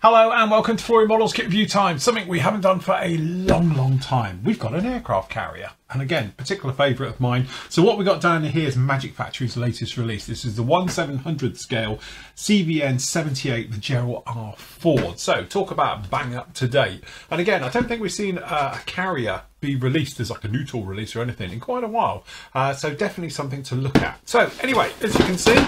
Hello and welcome to Flory Models Kit Review Time, something we haven't done for a long time. We've got an aircraft carrier, and again, particular favourite of mine. So what we got down here is Magic Factory's latest release. This is the 1/700th scale CVN-78, the Gerald R Ford. So talk about bang up to date. And again, I don't think we've seen a carrier be released as like a new tool release or anything in quite a while. So definitely something to look at. So anyway, as you can see,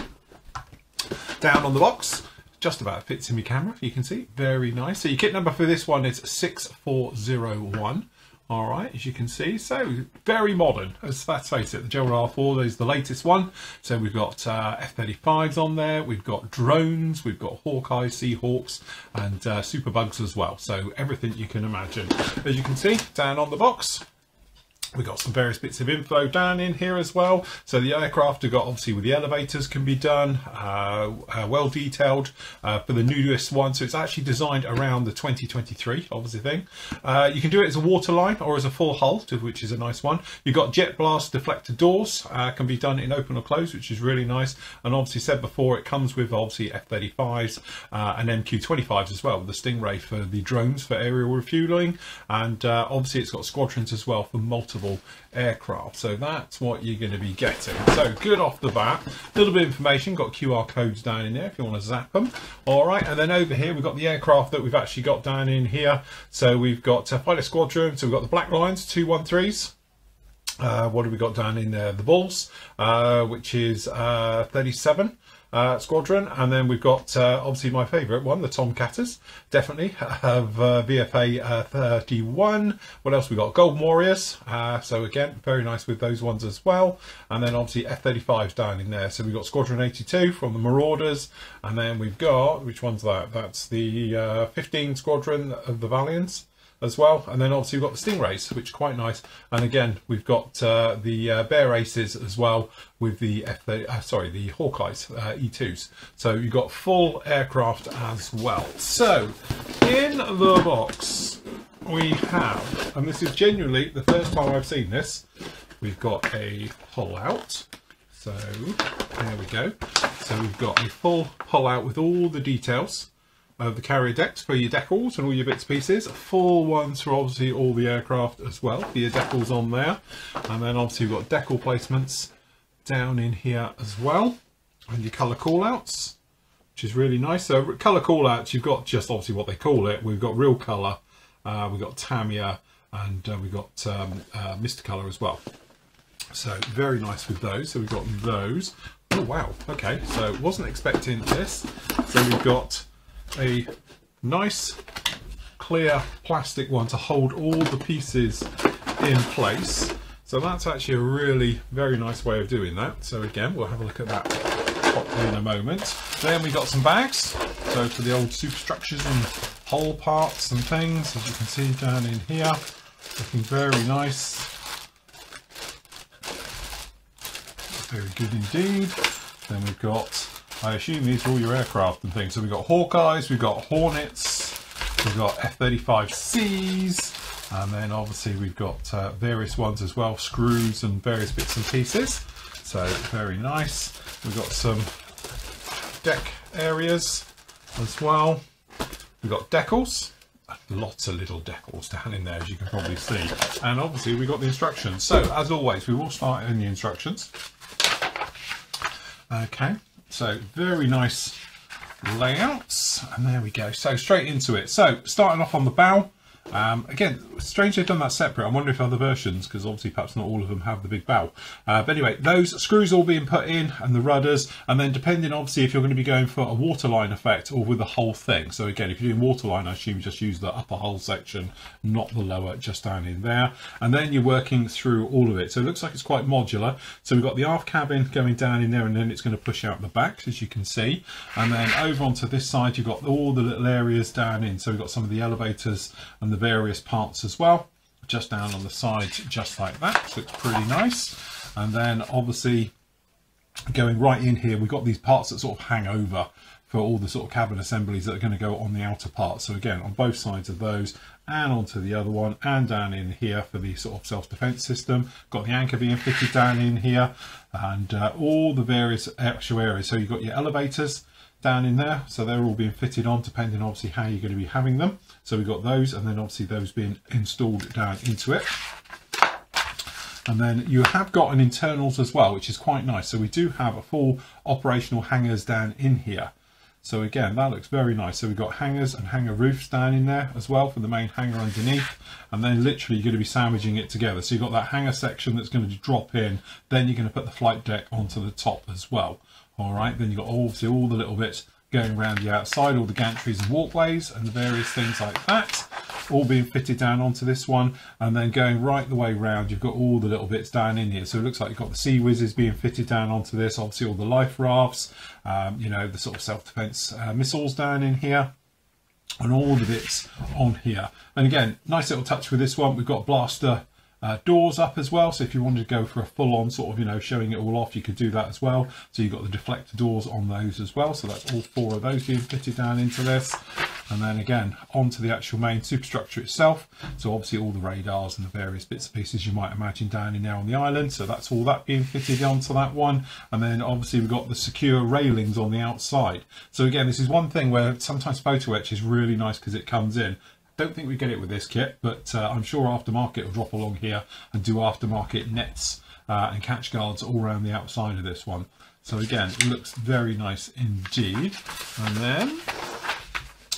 down on the box, just about fits in my camera, you can see, very nice. So your kit number for this one is 6401. All right, as you can see, so very modern. Let's face it, the Gerald R Ford is the latest one. So we've got F-35s on there, we've got drones, we've got Hawkeyes, Seahawks, and Superbugs as well. So everything you can imagine. As you can see, down on the box, we've got some various bits of info down in here as well. So the aircraft have got, obviously, with the elevators can be done, well detailed for the newest one. So it's actually designed around the 2023, obviously, thing. You can do it as a waterline or as a full hull, which is a nice one. You've got jet blast deflector doors, can be done in open or close, which is really nice. And obviously said before, it comes with obviously F-35s and MQ-25s as well, with the Stingray for the drones for aerial refueling. And obviously it's got squadrons as well for multiple aircraft. So that's what you're going to be getting. So good off the bat, a little bit of information, got QR codes down in there if you want to zap them. All right, and then over here we've got the aircraft that we've actually got down in here. So we've got Fighter Squadron, so we've got the Black Lions 213s. What have we got down in there? The Bulls, which is 37 squadron, and then we've got obviously my favourite one, the Tomcatters, definitely have VFA 31. What else we got? Golden Warriors, so again very nice with those ones as well. And then obviously F-35s down in there. So we've got Squadron 82 from the Marauders, and then we've got, which one's that? That's the 15 Squadron of the Valiants as well. And then obviously we've got the Stingrays, which is quite nice. And again, we've got the Bear Aces as well with the the Hawkeyes E2s. So you've got full aircraft as well. So in the box we have, and this is genuinely the first time I've seen this, we've got a pull out. So there we go. So we've got a full pull out with all the details of the carrier decks for your decals and all your bits and pieces. Full ones for obviously all the aircraft as well, for your decals on there. And then obviously we've got decal placements down in here as well, and your colour callouts, which is really nice. So colour callouts, you've got just obviously what they call it. We've got real colour, we've got Tamiya, and we've got Mr. Colour as well. So very nice with those. So we've got those. Oh wow, okay, so wasn't expecting this. So we've got a nice clear plastic one to hold all the pieces in place. So that's actually a really very nice way of doing that. So again, we'll have a look at that properly in a moment. Then we got some bags, so for the old superstructures and hull parts and things, as you can see down in here, looking very nice, very good indeed. Then we've got, I assume these are all your aircraft and things. So we've got Hawkeyes, we've got Hornets, we've got F-35Cs, and then obviously we've got various ones as well, screws and various bits and pieces. So very nice. We've got some deck areas as well. We've got decals, lots of little decals down in there, as you can probably see. And obviously we've got the instructions. So as always, we will start in the instructions. Okay. So very nice layouts, and there we go. So straight into it. So starting off on the bow, again, strange they've done that separate. I wonder if other versions, because obviously perhaps not all of them have the big bow. But anyway, those screws all being put in, and the rudders, and then depending obviously if you're going to be going for a waterline effect or with the whole thing. So again, if you're doing waterline, I assume you just use the upper hull section, not the lower, just down in there. And then you're working through all of it. So it looks like it's quite modular. So we've got the aft cabin going down in there, and then it's going to push out the back, as you can see. And then over onto this side, you've got all the little areas down in. So we've got some of the elevators and the various parts as well, just down on the side, just like that. So it's pretty nice. And then obviously going right in here, we've got these parts that sort of hang over for all the sort of cabin assemblies that are going to go on the outer part. So again, on both sides of those, and onto the other one, and down in here for the sort of self-defense system. Got the anchor being fitted down in here, and all the various extra areas. So you've got your elevators, down in there, so they're all being fitted on depending obviously how you're going to be having them. So we've got those, and then obviously those being installed down into it. And then you have got an internals as well, which is quite nice. So we do have a full operational hangers down in here. So again, that looks very nice. So we've got hangers and hanger roofs down in there as well for the main hanger underneath. And then literally you're going to be sandwiching it together. So you've got that hanger section that's going to drop in. Then you're going to put the flight deck onto the top as well. All right, then you've got obviously all the little bits going around the outside, all the gantries and walkways and the various things like that, all being fitted down onto this one. And then going right the way round, you've got all the little bits down in here. So it looks like you've got the sea whizzes being fitted down onto this, obviously all the life rafts, you know, the sort of self-defense missiles down in here, and all the bits on here. And again, nice little touch with this one, we've got blaster doors up as well, so if you wanted to go for a full-on sort of, you know, showing it all off, you could do that as well. So you've got the deflector doors on those as well, so that's all 4 of those being fitted down into this. And then again onto the actual main superstructure itself, so obviously all the radars and the various bits and pieces you might imagine down in there on the island, so that's all that being fitted onto that one. And then obviously we've got the secure railings on the outside. So again, this is one thing where sometimes photo etch is really nice because it comes in. Don't think we get it with this kit, but I'm sure aftermarket will drop along here and do aftermarket nets and catch guards all around the outside of this one. So again, it looks very nice indeed. And then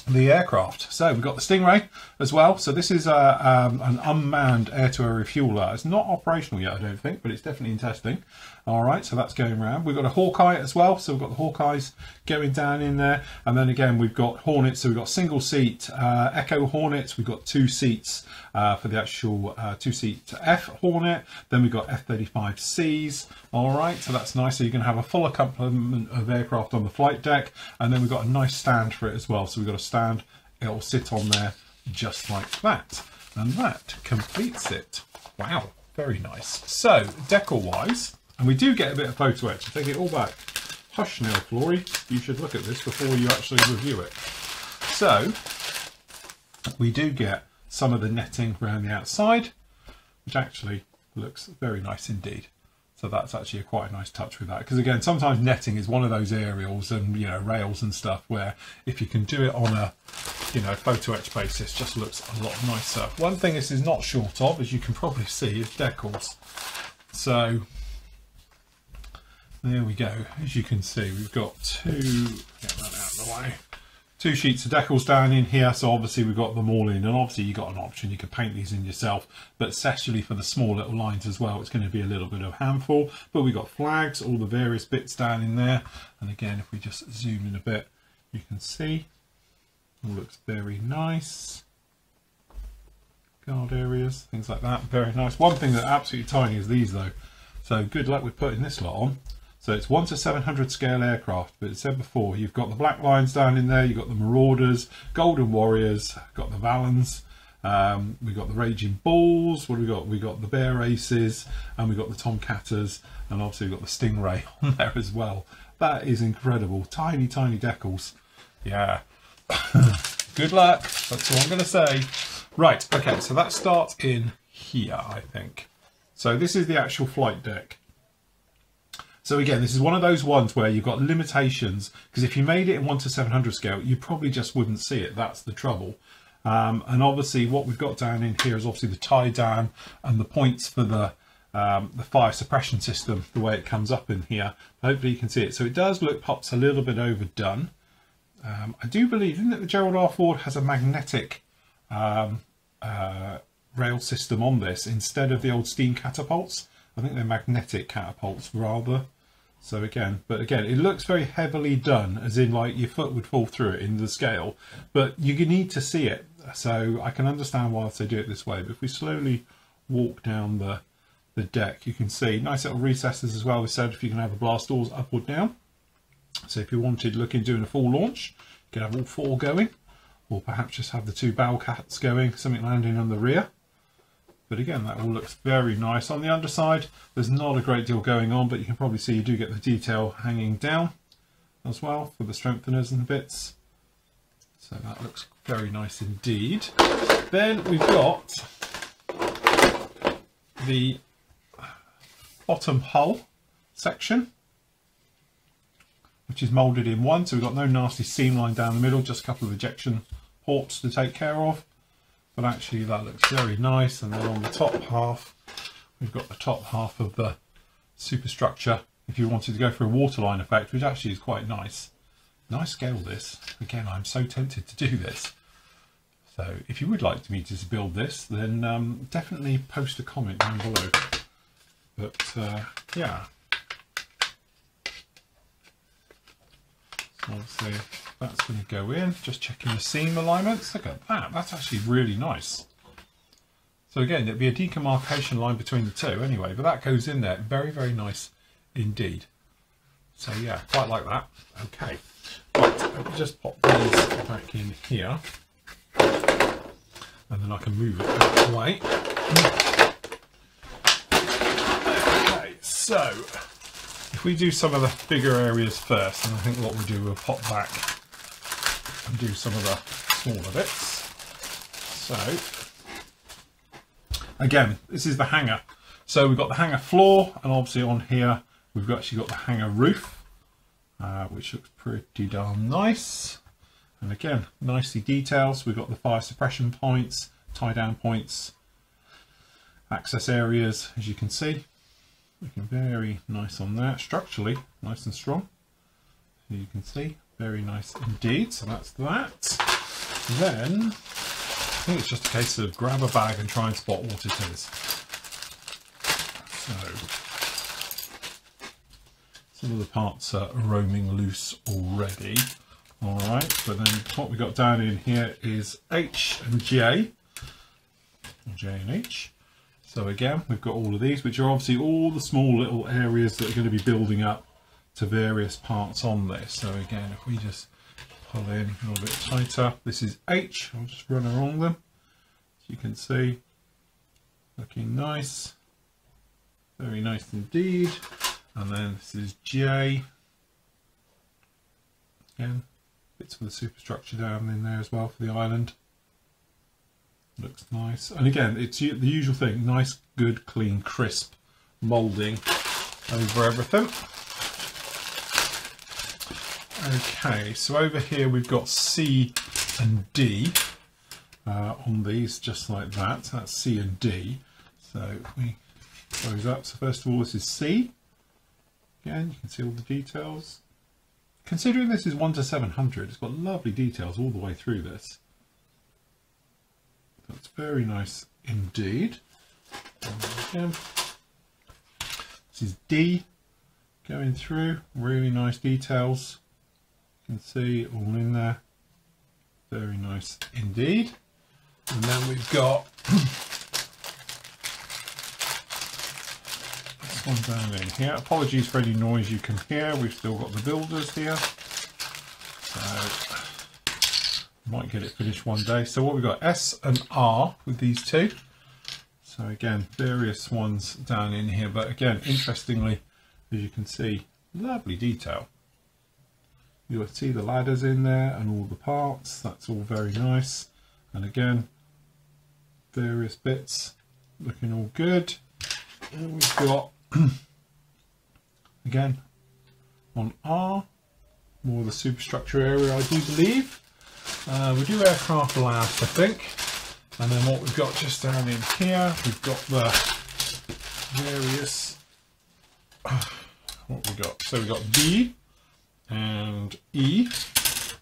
the aircraft. So we've got the Stingray as well. So this is an unmanned air-to-air refueler. It's not operational yet, I don't think, but it's definitely in testing. All right, so that's going around. We've got a Hawkeye as well. So we've got the Hawkeyes going down in there. And then again, we've got Hornets. So we've got single seat Echo Hornets. We've got 2 seats for the actual 2-seat F Hornet. Then we've got F-35Cs. All right, so that's nice. So you're going to have a full complement of aircraft on the flight deck. And then we've got a nice stand for it as well. So we've got a stand. It'll sit on there just like that. And that completes it. Wow, very nice. So, decal-wise, and we do get a bit of photo etch. I take it all back. Hush now, Flory. You should look at this before you actually review it. So, we do get some of the netting around the outside, which actually looks very nice indeed. So that's actually quite a nice touch with that. Because again, sometimes netting is one of those aerials and, you know, rails and stuff where if you can do it on a, you know, photo etch basis, just looks a lot nicer. One thing this is not short of, as you can probably see, is decals. So there we go. As you can see, we've got 2, get that out of the way, 2 sheets of decals down in here. So obviously we've got them all in, and obviously you've got an option, you can paint these in yourself, but especially for the small little lines as well, it's going to be a little bit of a handful. But we've got flags, all the various bits down in there. And again, if we just zoom in a bit, you can see all looks very nice. Guard areas, things like that, very nice. One thing that's absolutely tiny is these though. So good luck with putting this lot on. So it's 1:700 scale aircraft, but it said before, you've got the Black Lions down in there, you've got the Marauders, Golden Warriors, got the Valens, we've got the Raging Bulls, what have we got? We've got the Bear Aces, and we've got the Tomcatters, and obviously we've got the Stingray on there as well. That is incredible. Tiny, tiny decals. Yeah. Good luck. That's all I'm going to say. Right, okay, so that starts in here, I think. So this is the actual flight deck. So again, this is one of those ones where you've got limitations, because if you made it in 1:700 scale, you probably just wouldn't see it. That's the trouble. And obviously what we've got down in here is obviously the tie down and the points for the fire suppression system, the way it comes up in here. Hopefully you can see it. So it does look perhaps a little bit overdone. I do believe, isn't it, the Gerald R. Ford has a magnetic rail system on this instead of the old steam catapults. I think they're magnetic catapults rather. So again, but again, it looks very heavily done, as in like your foot would fall through it in the scale, but you need to see it. So I can understand why they do it this way. But if we slowly walk down the deck, you can see nice little recesses as well. We said if you can have the blast doors up or down. So if you wanted looking doing a full launch, you could have all 4 going, or perhaps just have the 2 barrel cats going, something landing on the rear. But again, that all looks very nice. On the underside, there's not a great deal going on, but you can probably see you do get the detail hanging down as well for the strengtheners and bits. So that looks very nice indeed. Then we've got the bottom hull section. which is moulded in one, so we've got no nasty seam line down the middle, just a couple of ejection ports to take care of. But actually that looks very nice. And then on the top half, we've got the top half of the superstructure if you wanted to go for a waterline effect, which actually is quite nice. Nice scale this. Again, I'm so tempted to do this. So if you would like me to build this, then definitely post a comment down below. But yeah. So obviously that's going to go in. Just checking the seam alignments. Look at that. That's actually really nice. So again, there'd be a demarcation line between the two anyway, but that goes in there. Very, very nice indeed. So yeah, quite like that. Okay. Right, let me just pop these back in here. And then I can move it out of the way. Okay, so if we do some of the bigger areas first, and I think what we'll do, we'll pop back and do some of the smaller bits. So again, this is the hanger. So we've got the hanger floor, and obviously on here we've actually got the hanger roof, which looks pretty darn nice. And again, nicely details. We've got the fire suppression points, tie down points, access areas, as you can see. Looking very nice on that. Structurally, nice and strong. So you can see, very nice indeed. So that's that. Then, I think it's just a case of grab a bag and try and spot what it is. So, some of the parts are roaming loose already. Alright, but then what we got down in here is H and J. J and H. So again, we've got all of these, which are obviously all the small little areas that are going to be building up to various parts on this. So again, if we just pull in a little bit tighter, this is H. I'll just run along them. As you can see, looking nice. Very nice indeed. And then this is J. Again, bits of the superstructure down in there as well for the island. Looks nice. And again, it's the usual thing. Nice, good, clean, crisp moulding over everything. Okay, so over here we've got C and D on these, just like that. So that's C and D. So if we close up. So first of all, this is C. Again, you can see all the details. Considering this is 1 to 700, it's got lovely details all the way through this. That's very nice indeed. Again, this is D, going through, really nice details. You can see all in there. Very nice indeed. And then we've got this one down in here. Apologies for any noise you can hear. We've still got the builders here. So might get it finished one day. So what we've got, S and R with these two. So again, various ones down in here, but again, interestingly, as you can see, lovely detail. You'll see the ladders in there and all the parts. That's all very nice. And again, various bits looking all good. And we've got again on R, more of the superstructure area, I do believe. We do aircraft last, I think. And then what we've got just down in here, we've got the various, what we got? So we've got B and E. So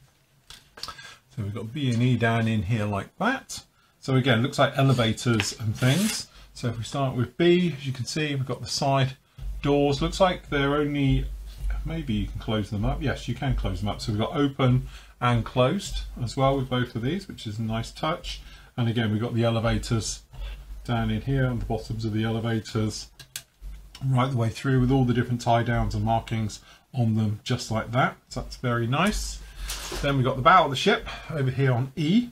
we've got B and E down in here like that. So again, looks like elevators and things. So if we start with B, as you can see, we've got the side doors. Looks like they're only, maybe you can close them up. Yes, you can close them up. So we've got open and closed as well with both of these, which is a nice touch. And again, we've got the elevators down in here and the bottoms of the elevators right the way through with all the different tie downs and markings on them, just like that. So that's very nice. Then we've got the bow of the ship over here on E,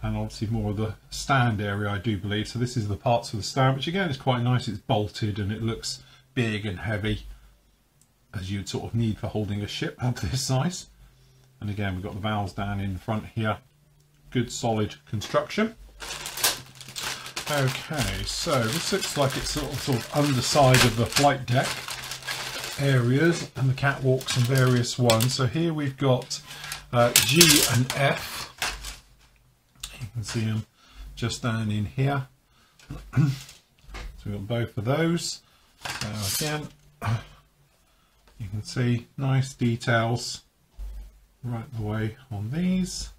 and obviously more of the stand area, I do believe. So this is the parts of the stand, which again is quite nice. It's bolted and it looks big and heavy, as you'd sort of need for holding a ship of this size. And again, we've got the valves down in front here. Good solid construction. Okay, so this looks like it's sort of underside of the flight deck. areas and the catwalks and various ones. So here we've got G and F. You can see them just down in here. So we've got both of those. So again, you can see nice details right the way on these.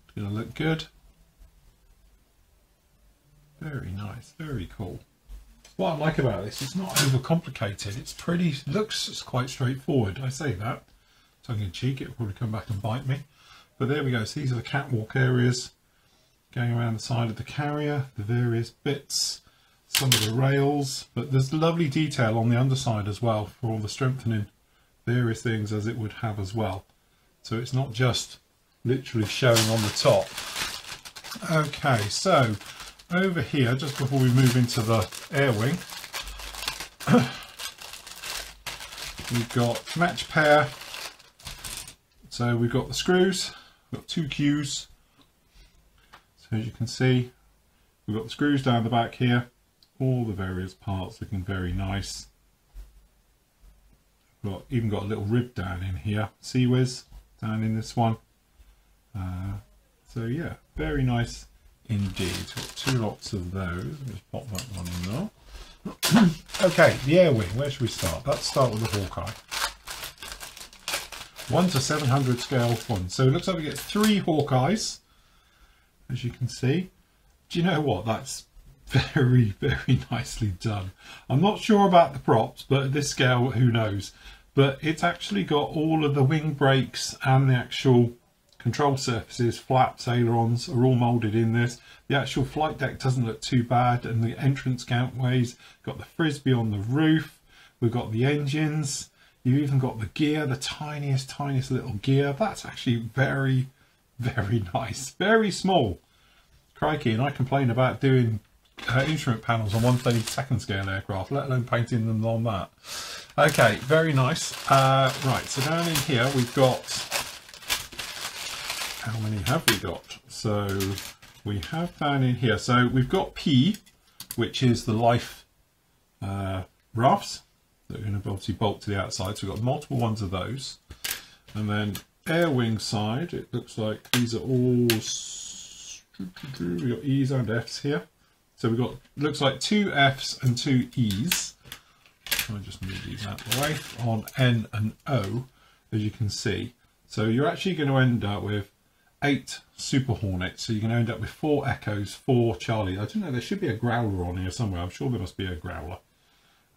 It's going to look good. Very nice, very cool. What I like about this, it's not overcomplicated. It's pretty, looks quite straightforward. I say that tongue in cheek, it'll probably come back and bite me. But there we go. So these are the catwalk areas going around the side of the carrier, the various bits, some of the rails. But there's lovely detail on the underside as well for all the strengthening various things as it would have as well. So it's not just literally showing on the top. Okay, so over here, just before we move into the air wing, we've got match pair. So we've got the screws, we've got 2 Qs. So as you can see, we've got the screws down the back here, all the various parts looking very nice. We've even got a little rib down in here, C-Wiz down in this one. So yeah, very nice indeed. Got 2 lots of those. Just pop that one in there. Okay, the air wing. Where should we start? Let's start with the Hawkeye. 1 to 700 scale one. So it looks like we get 3 Hawkeyes, as you can see. Do you know what? That's very, very nicely done. I'm not sure about the props, but at this scale, who knows? But it's actually got all of the wing brakes and the actual control surfaces, flaps, ailerons are all moulded in this. The actual flight deck doesn't look too bad, and the entrance gantways, got the frisbee on the roof, we've got the engines, you've even got the gear, the tiniest little gear. That's actually very, very nice, very small. Crikey, and I complain about doing instrument panels on 1/32 scale aircraft, let alone painting them on that. Okay, very nice. Right, so down in here we've got, how many have we got? So we have down in here, so we've got P, which is the life rafts that are going to obviously bolt to the outside. So we've got multiple ones of those. And then air wing side, it looks like these are all, we've got E's and F's here. So we've got, looks like 2 F's and 2 E's. I'll just move these out of the way on N and O, as you can see. So you're actually going to end up with 8 Super Hornets. So you're going to end up with 4 Echoes, 4 Charlie. I don't know, there should be a Growler on here somewhere. I'm sure there must be a Growler.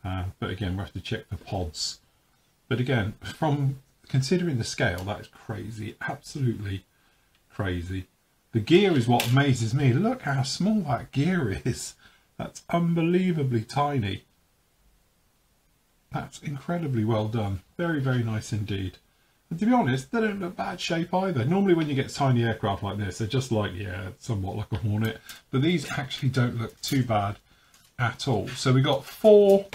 But again, we'll have to check the pods. But again, from considering the scale, that is crazy. Absolutely crazy. The gear is what amazes me. Look how small that gear is. That's unbelievably tiny. That's incredibly well done. Very, very nice indeed. And to be honest, they don't look bad shape either. Normally when you get tiny aircraft like this, they're just like, yeah, somewhat like a Hornet. But these actually don't look too bad at all. So we got 4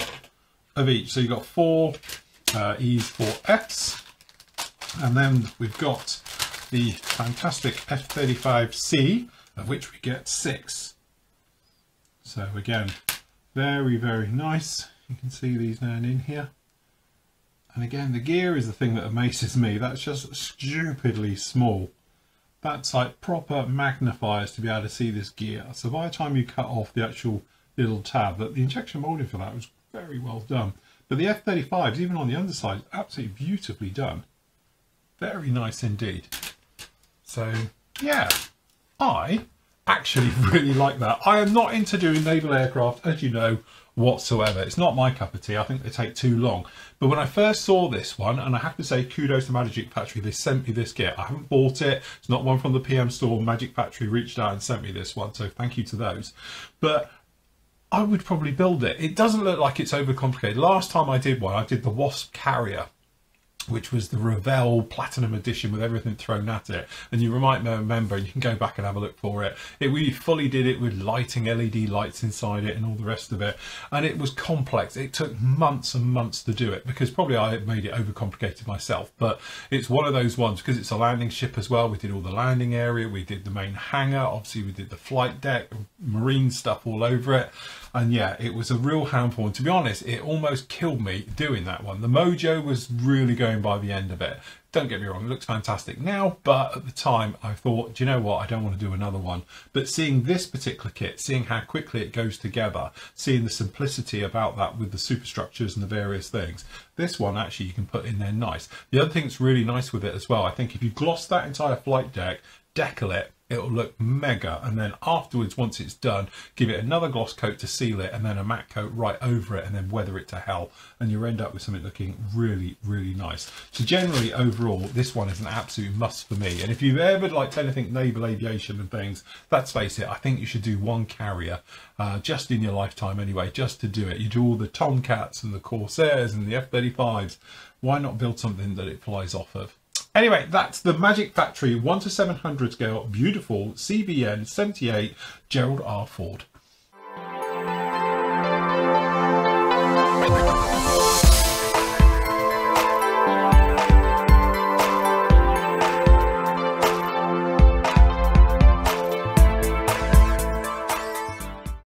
of each. So you've got 4 E's, 4 F's. And then we've got the fantastic F-35C, of which we get 6. So again, very, very nice. You can see these down in here. And again, the gear is the thing that amazes me. That's just stupidly small. That's like proper magnifiers to be able to see this gear. So by the time you cut off the actual little tab, that the injection molding for that was very well done. But the F-35s, even on the underside, absolutely beautifully done. Very nice indeed. So yeah, I actually really like that. I am not into doing naval aircraft, as you know, whatsoever. It's not my cup of tea. I think they take too long. But when I first saw this one, and I have to say kudos to Magic Factory, they sent me this kit. I haven't bought it. It's not one from the PM store. Magic Factory reached out and sent me this one, so thank you to those. But I would probably build it. It doesn't look like it's overcomplicated. Last time I did one, I did the Wasp Carrier, which was the Revell Platinum Edition with everything thrown at it. And you might remember, and you can go back and have a look for it. We fully did it with lighting, LED lights inside it and all the rest of it. And it was complex. It took months and months to do it because probably I made it overcomplicated myself. But it's one of those ones, because it's a landing ship as well. We did all the landing area. We did the main hangar. Obviously, we did the flight deck, marine stuff all over it. And yeah, it was a real handful. And to be honest, it almost killed me doing that one. The mojo was really going by the end of it. Don't get me wrong, it looks fantastic now, but at the time I thought, do you know what, I don't want to do another one. But seeing this particular kit, seeing how quickly it goes together, seeing the simplicity about that with the superstructures and the various things, this one actually you can put in there nice. The other thing that's really nice with it as well, I think if you gloss that entire flight deck, decal it, it'll look mega, and then afterwards, once it's done, give it another gloss coat to seal it, and then a matte coat right over it, and then weather it to hell, and you end up with something looking really, really nice. So generally, overall, this one is an absolute must for me. And if you've ever liked anything naval aviation and things, let's face it, I think you should do one carrier just in your lifetime anyway, just to do it. You do all the Tomcats and the Corsairs and the F-35s. Why not build something that it flies off of? Anyway, that's the Magic Factory 1:700 scale, beautiful CVN-78 Gerald R. Ford.